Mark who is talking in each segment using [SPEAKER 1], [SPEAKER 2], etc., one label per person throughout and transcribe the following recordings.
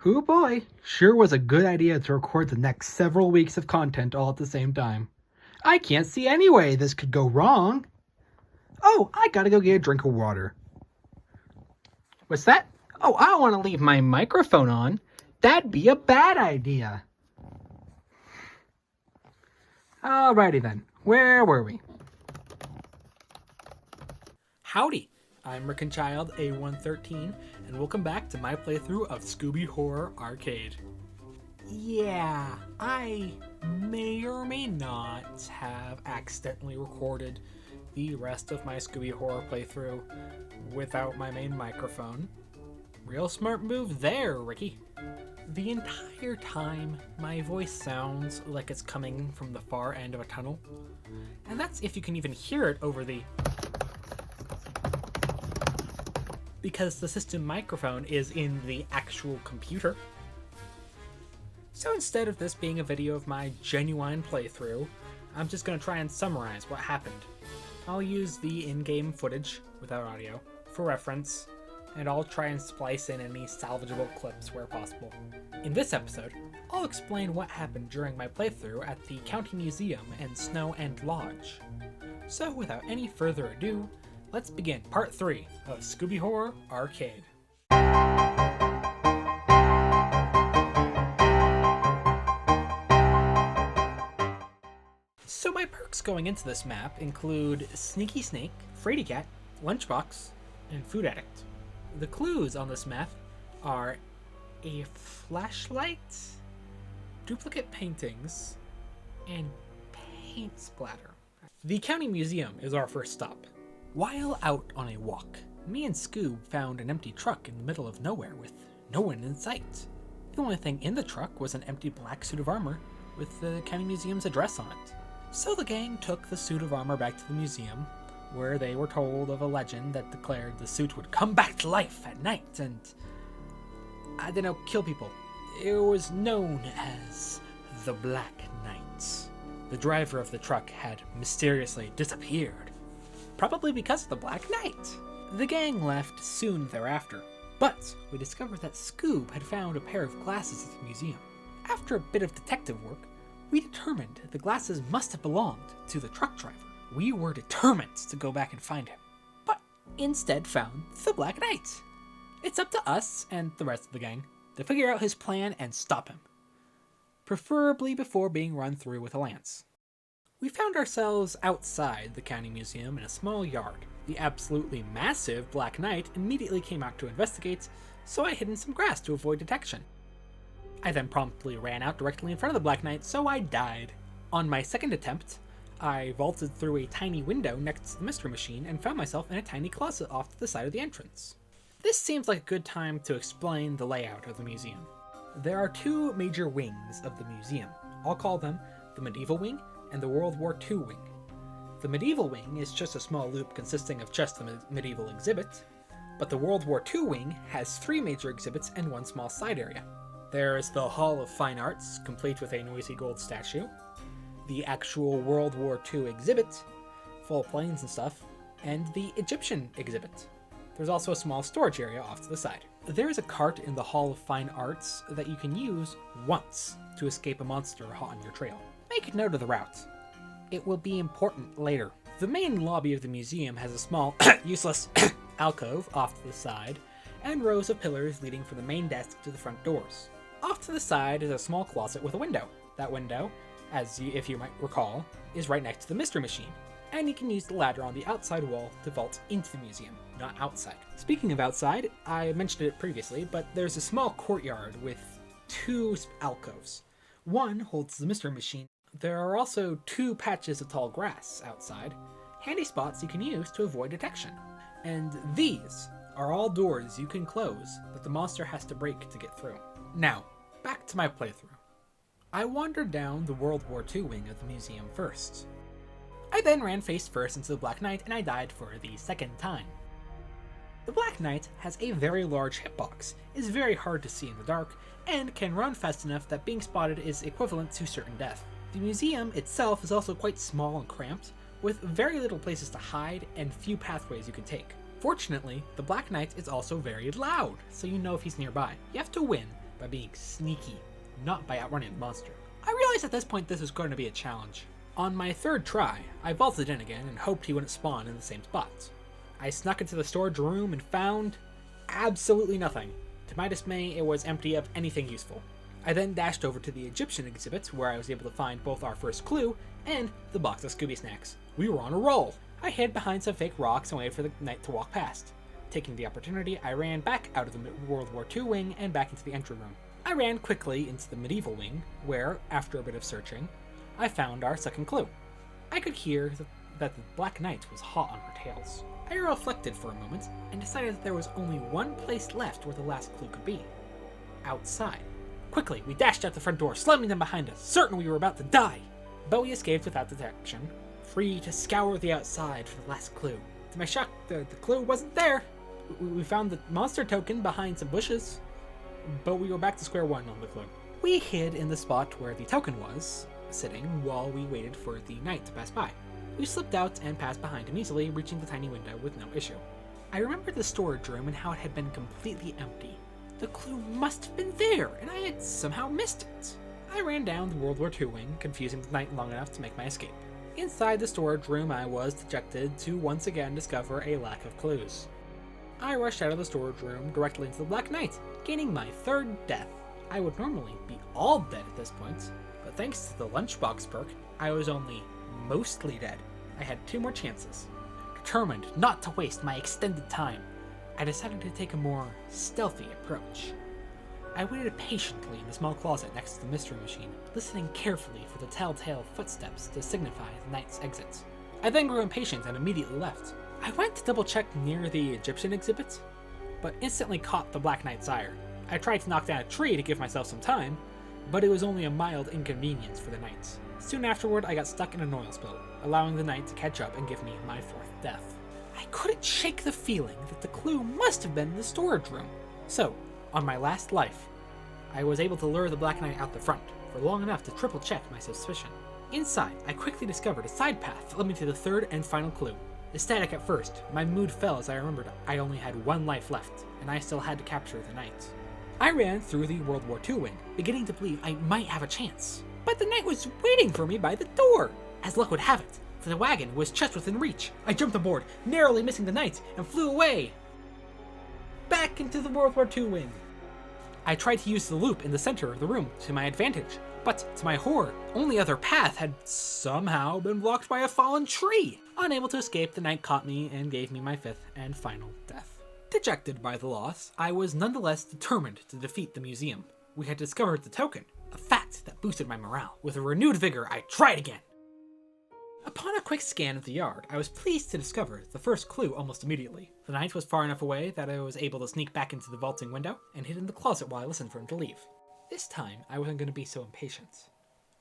[SPEAKER 1] Hoo boy, sure was a good idea to record the next several weeks of content all at the same time. I can't see any way this could go wrong. Oh, I gotta go get a drink of water. What's that? Oh, I don't want to leave my microphone on. That'd be a bad idea. Alrighty then, where were we? Howdy, I'm Rick and Child A113, and welcome back to my playthrough of Scooby Horror Arcade. Yeah, I may or may not have accidentally recorded the rest of my Scooby Horror playthrough without my main microphone. Real smart move there, Ricky. The entire time, my voice sounds like it's coming from the far end of a tunnel, and that's if you can even hear it over the... because the system microphone is in the actual computer. So instead of this being a video of my genuine playthrough, I'm just going to try and summarize what happened. I'll use the in-game footage, without audio, for reference, and I'll try and splice in any salvageable clips where possible. In this episode, I'll explain what happened during my playthrough at the County Museum and Snow End Lodge. So without any further ado, let's begin part 3 of Scooby Horror Arcade. So my perks going into this map include Sneaky Snake, Fraidy Cat, Lunchbox, and Food Addict. The clues on this map are a flashlight, duplicate paintings, and paint splatter. The County Museum is our first stop. While out on a walk, me and Scoob found an empty truck in the middle of nowhere with no one in sight. The only thing in the truck was an empty black suit of armor with the County Museum's address on it. So the gang took the suit of armor back to the museum, where they were told of a legend that declared the suit would come back to life at night and, kill people. It was known as the Black Knight. The driver of the truck had mysteriously disappeared, probably because of the Black Knight. The gang left soon thereafter, but we discovered that Scoob had found a pair of glasses at the museum. After a bit of detective work, we determined the glasses must have belonged to the truck driver. We were determined to go back and find him, but instead found the Black Knight. It's up to us and the rest of the gang to figure out his plan and stop him, preferably before being run through with a lance. We found ourselves outside the County Museum in a small yard. The absolutely massive Black Knight immediately came out to investigate, so I hid in some grass to avoid detection. I then promptly ran out directly in front of the Black Knight, so I died. On my second attempt, I vaulted through a tiny window next to the mystery machine and found myself in a tiny closet off to the side of the entrance. This seems like a good time to explain the layout of the museum. There are two major wings of the museum. I'll call them the Medieval Wing and the World War II Wing. The Medieval Wing is just a small loop consisting of just the medieval exhibit, but the World War II Wing has 3 major exhibits and 1 small side area. There is the Hall of Fine Arts, complete with a noisy gold statue, the actual World War II exhibit, full of planes and stuff, and the Egyptian exhibit. There's also a small storage area off to the side. There is a cart in the Hall of Fine Arts that you can use once to escape a monster hot on your trail. Make note of the route. It will be important later. The main lobby of the museum has a small, useless alcove off to the side, and rows of pillars leading from the main desk to the front doors. Off to the side is a small closet with a window. That window, if you might recall, is right next to the mystery machine, and you can use the ladder on the outside wall to vault into the museum, not outside. Speaking of outside, I mentioned it previously, but there's a small courtyard with 2 alcoves. One holds the mystery machine. There are also 2 patches of tall grass outside, handy spots you can use to avoid detection. And these are all doors you can close that the monster has to break to get through. Now, back to my playthrough. I wandered down the World War II wing of the museum first. I then ran face first into the Black Knight and I died for the second time. The Black Knight has a very large hitbox, is very hard to see in the dark, and can run fast enough that being spotted is equivalent to certain death. The museum itself is also quite small and cramped, with very little places to hide and few pathways you can take. Fortunately, the Black Knight is also very loud, so you know if he's nearby. You have to win by being sneaky, not by outrunning the monster. I realized at this point this was going to be a challenge. On my third try, I vaulted in again and hoped he wouldn't spawn in the same spots. I snuck into the storage room and found absolutely nothing. To my dismay, it was empty of anything useful. I then dashed over to the Egyptian exhibit, where I was able to find both our first clue and the box of Scooby snacks. We were on a roll. I hid behind some fake rocks and waited for the knight to walk past. Taking the opportunity, I ran back out of the World War II wing and back into the entry room. I ran quickly into the medieval wing, where, after a bit of searching, I found our second clue. I could hear that the Black Knight was hot on her tails. I reflected for a moment and decided that there was only one place left where the last clue could be. Outside. Quickly, we dashed out the front door, slamming them behind us, certain we were about to die. But we escaped without detection, free to scour the outside for the last clue. To my shock, the clue wasn't there. We found the monster token behind some bushes, but we were back to square one on the clue. We hid in the spot where the token was sitting while we waited for the knight to pass by. We slipped out and passed behind him easily, reaching the tiny window with no issue. I remembered the storage room and how it had been completely empty. The clue must have been there, and I had somehow missed it. I ran down the World War II wing, confusing the knight long enough to make my escape. Inside the storage room, I was dejected to once again discover a lack of clues. I rushed out of the storage room directly into the Black Knight, gaining my third death. I would normally be all dead at this point, but thanks to the lunchbox perk, I was only mostly dead. I had 2 more chances. Determined not to waste my extended time, I decided to take a more stealthy approach. I waited patiently in the small closet next to the mystery machine, listening carefully for the telltale footsteps to signify the knight's exit. I then grew impatient and immediately left. I went to double check near the Egyptian exhibit, but instantly caught the Black Knight's ire. I tried to knock down a tree to give myself some time, but it was only a mild inconvenience for the knight. Soon afterward, I got stuck in an oil spill, allowing the knight to catch up and give me my 4th death. I couldn't shake the feeling that the clue must have been in the storage room. So, on my last life, I was able to lure the Black Knight out the front for long enough to triple check my suspicion. Inside, I quickly discovered a side path that led me to the third and final clue. Ecstatic at first, my mood fell as I remembered I only had 1 life left, and I still had to capture the knight. I ran through the World War II wing, beginning to believe I might have a chance. But the knight was waiting for me by the door. As luck would have it, for the wagon was just within reach. I jumped aboard, narrowly missing the knight, and flew away. Back into the World War II wing. I tried to use the loop in the center of the room to my advantage, but to my horror, only other path had somehow been blocked by a fallen tree. Unable to escape, the knight caught me and gave me my 5th and final death. Dejected by the loss, I was nonetheless determined to defeat the museum. We had discovered the token, a fact that boosted my morale. With a renewed vigor, I tried again. Upon a quick scan of the yard, I was pleased to discover the first clue almost immediately. The knight was far enough away that I was able to sneak back into the vaulting window and hid in the closet while I listened for him to leave. This time, I wasn't going to be so impatient.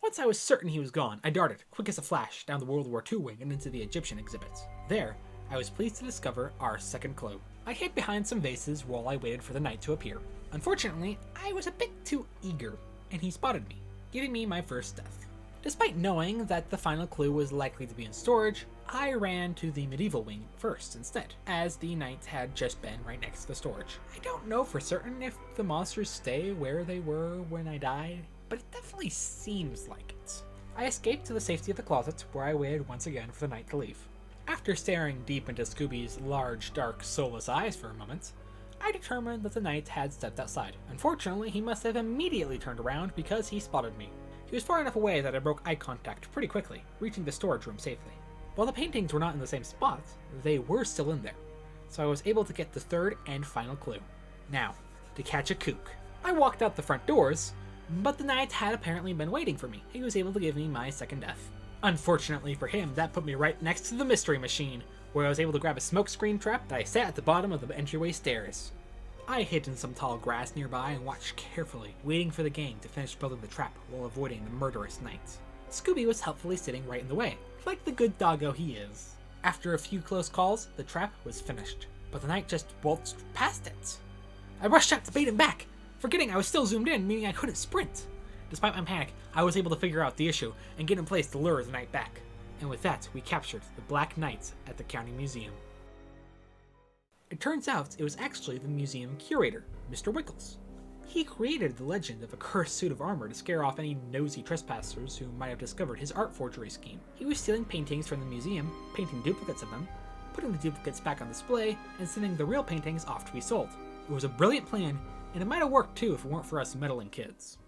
[SPEAKER 1] Once I was certain he was gone, I darted, quick as a flash, down the World War II wing and into the Egyptian exhibit. There, I was pleased to discover our second clue. I hid behind some vases while I waited for the knight to appear. Unfortunately, I was a bit too eager, and he spotted me, giving me my first death. Despite knowing that the final clue was likely to be in storage, I ran to the medieval wing first instead, as the knight had just been right next to the storage. I don't know for certain if the monsters stay where they were when I died, but it definitely seems like it. I escaped to the safety of the closet, where I waited once again for the knight to leave. After staring deep into Scooby's large, dark, soulless eyes for a moment, I determined that the knight had stepped outside. Unfortunately, he must have immediately turned around because he spotted me. He was far enough away that I broke eye contact pretty quickly, reaching the storage room safely. While the paintings were not in the same spot, they were still in there, so I was able to get the third and final clue. Now, to catch a kook. I walked out the front doors, but the knight had apparently been waiting for me. He was able to give me my second death. Unfortunately for him, that put me right next to the mystery machine, where I was able to grab a smokescreen trap that I sat at the bottom of the entryway stairs. I hid in some tall grass nearby and watched carefully, waiting for the gang to finish building the trap while avoiding the murderous knight. Scooby was helpfully sitting right in the way, like the good doggo he is. After a few close calls, the trap was finished, but the knight just waltzed past it. I rushed out to bait him back, forgetting I was still zoomed in, meaning I couldn't sprint. Despite my panic, I was able to figure out the issue and get in place to lure the knight back. And with that, we captured the Black Knight at the County Museum. It turns out it was actually the museum curator, Mr. Wiggles. He created the legend of a cursed suit of armor to scare off any nosy trespassers who might have discovered his art forgery scheme. He was stealing paintings from the museum, painting duplicates of them, putting the duplicates back on display, and sending the real paintings off to be sold. It was a brilliant plan, and it might have worked too if it weren't for us meddling kids.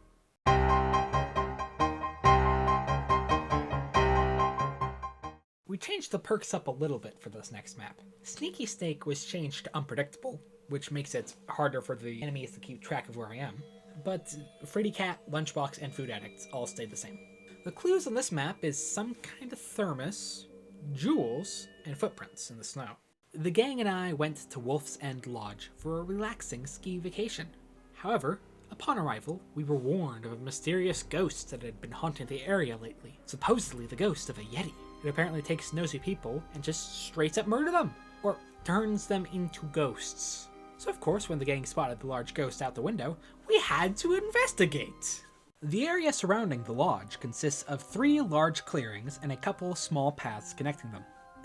[SPEAKER 1] We changed the perks up a little bit for this next map. Sneaky Snake was changed to Unpredictable, which makes it harder for the enemies to keep track of where I am, but Freddy Cat, Lunchbox, and Food Addicts all stayed the same. The clues on this map is some kind of thermos, jewels, and footprints in the snow. The gang and I went to Wolf's End Lodge for a relaxing ski vacation. However, upon arrival, we were warned of a mysterious ghost that had been haunting the area lately, supposedly the ghost of a yeti. It apparently takes nosy people and just straight up murder them, or turns them into ghosts. So of course, when the gang spotted the large ghost out the window, we had to investigate. The area surrounding the lodge consists of 3 large clearings and a couple small paths connecting them.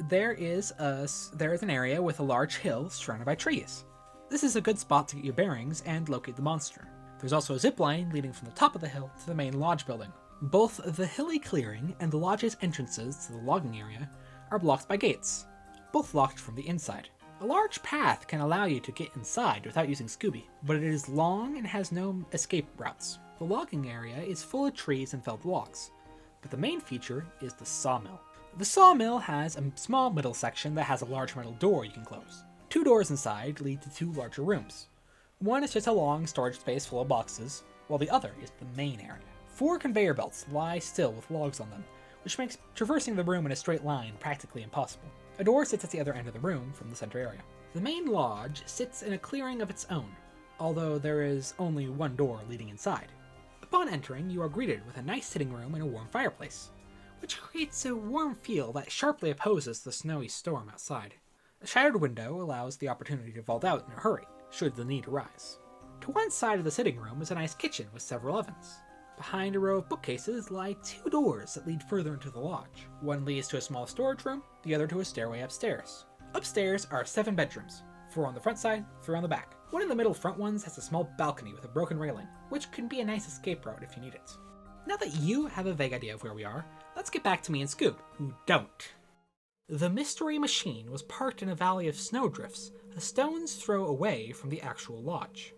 [SPEAKER 1] There is an area with a large hill surrounded by trees. This is a good spot to get your bearings and locate the monster. There's also a zip line leading from the top of the hill to the main lodge building. Both the hilly clearing and the lodge's entrances to the logging area are blocked by gates, both locked from the inside. A large path can allow you to get inside without using Scooby, but it is long and has no escape routes. The logging area is full of trees and felled logs, but the main feature is the sawmill. The sawmill has a small middle section that has a large metal door you can close. 2 doors inside lead to 2 larger rooms. One is just a long storage space full of boxes, while the other is the main area. 4 conveyor belts lie still with logs on them, which makes traversing the room in a straight line practically impossible. A door sits at the other end of the room from the center area. The main lodge sits in a clearing of its own, although there is only 1 door leading inside. Upon entering, you are greeted with a nice sitting room and a warm fireplace, which creates a warm feel that sharply opposes the snowy storm outside. A shattered window allows the opportunity to vault out in a hurry, should the need arise. To one side of the sitting room is a nice kitchen with several ovens. Behind a row of bookcases lie 2 doors that lead further into the lodge. One leads to a small storage room, the other to a stairway upstairs. Upstairs are 7 bedrooms, 4 on the front side, 3 on the back. One of the middle front ones has a small balcony with a broken railing, which can be a nice escape route if you need it. Now that you have a vague idea of where we are, let's get back to me and Scoob, who don't. The mystery machine was parked in a valley of snowdrifts, a stone's throw away from the actual lodge.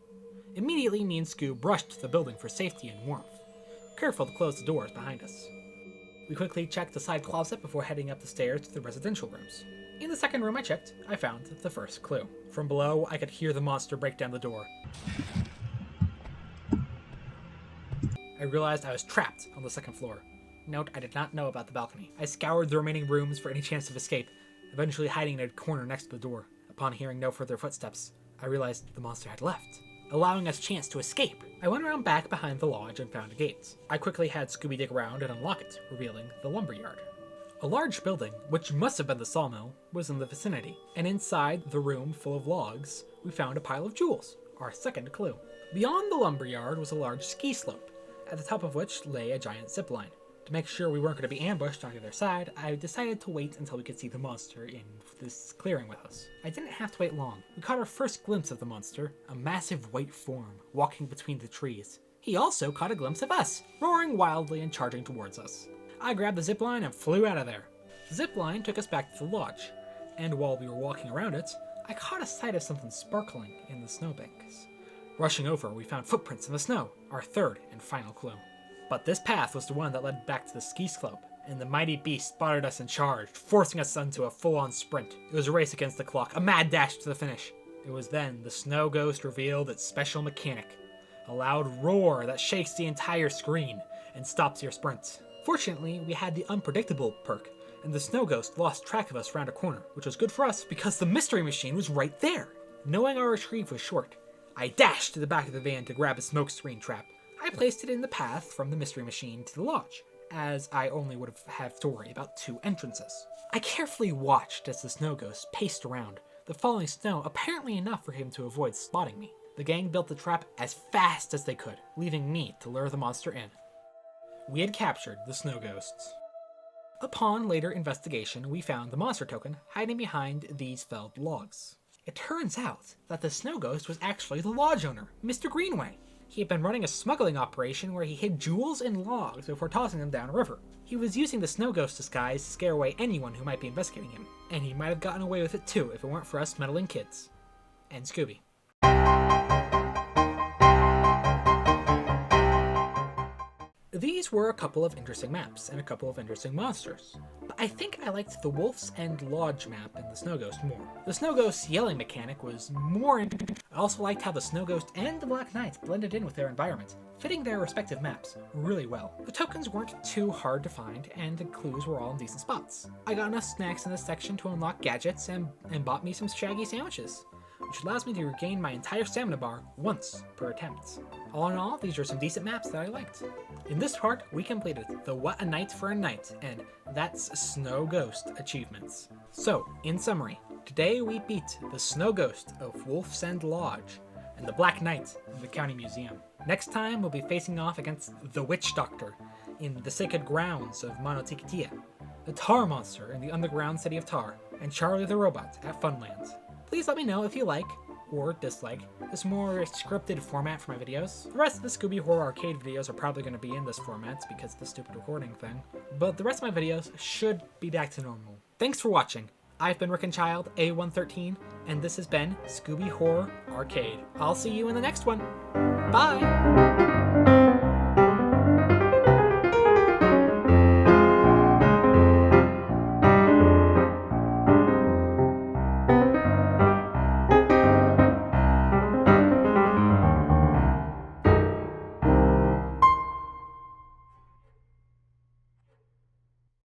[SPEAKER 1] Immediately, me and Scoob rushed to the building for safety and warmth, careful to close the doors behind us. We quickly checked the side closet before heading up the stairs to the residential rooms. In the second room I checked, I found the first clue. From below, I could hear the monster break down the door. I realized I was trapped on the second floor. Note, I did not know about the balcony. I scoured the remaining rooms for any chance of escape, eventually hiding in a corner next to the door. Upon hearing no further footsteps, I realized the monster had left, allowing us a chance to escape. I went around back behind the lodge and found a gate. I quickly had Scooby dig around and unlock it, revealing the lumberyard. A large building, which must have been the sawmill, was in the vicinity, and inside the room full of logs, we found a pile of jewels, our second clue. Beyond the lumberyard was a large ski slope, at the top of which lay a giant zip line. To make sure we weren't going to be ambushed on the other side, I decided to wait until we could see the monster in this clearing with us. I didn't have to wait long. We caught our first glimpse of the monster, a massive white form walking between the trees. He also caught a glimpse of us, roaring wildly and charging towards us. I grabbed the zipline and flew out of there. The zipline took us back to the lodge, and while we were walking around it, I caught a sight of something sparkling in the snowbanks. Rushing over, we found footprints in the snow, our third and final clue. But this path was the one that led back to the ski slope, and the mighty beast spotted us and charged, forcing us into a full-on sprint. It was a race against the clock, a mad dash to the finish. It was then the snow ghost revealed its special mechanic, a loud roar that shakes the entire screen and stops your sprint. Fortunately, we had the unpredictable perk, and the snow ghost lost track of us round a corner, which was good for us because the mystery machine was right there. Knowing our retrieve was short, I dashed to the back of the van to grab a smoke screen trap. I placed it in the path from the mystery machine to the lodge, as I only would have to worry about 2 entrances. I carefully watched as the snow ghost paced around, the falling snow apparently enough for him to avoid spotting me. The gang built the trap as fast as they could, leaving me to lure the monster in. We had captured the snow ghosts. Upon later investigation, we found the monster token hiding behind these felled logs. It turns out that the snow ghost was actually the lodge owner, Mr. Greenway. He had been running a smuggling operation where he hid jewels in logs before tossing them down a river. He was using the snow ghost disguise to scare away anyone who might be investigating him, and he might have gotten away with it too if it weren't for us meddling kids. And Scooby. These were a couple of interesting maps and a couple of interesting monsters, but I think I liked the Wolf's End Lodge map and the Snow Ghost more. The Snow Ghost's yelling mechanic was more interesting. I also liked how the Snow Ghost and the Black Knights blended in with their environment, fitting their respective maps really well. The tokens weren't too hard to find, and the clues were all in decent spots. I got enough snacks in this section to unlock gadgets and bought me some Shaggy sandwiches, which allows me to regain my entire stamina bar once per attempt. All in all, these are some decent maps that I liked. In this part, we completed the What a Night for a Night and That's Snow Ghost achievements. So, in summary, today we beat the Snow Ghost of Wolf's End Lodge and the Black Knight in the County Museum. Next time, we'll be facing off against the Witch Doctor in the Sacred Grounds of Monotikitia, the Tar Monster in the underground city of Tar, and Charlie the Robot at Funland. Please let me know if you like or dislike this more scripted format for my videos. The rest of the Scooby Horror Arcade videos are probably going to be in this format because of the stupid recording thing, but the rest of my videos should be back to normal. Thanks for watching. I've been Rick and Child, A113, and this has been Scooby Horror Arcade. I'll see you in the next one. Bye!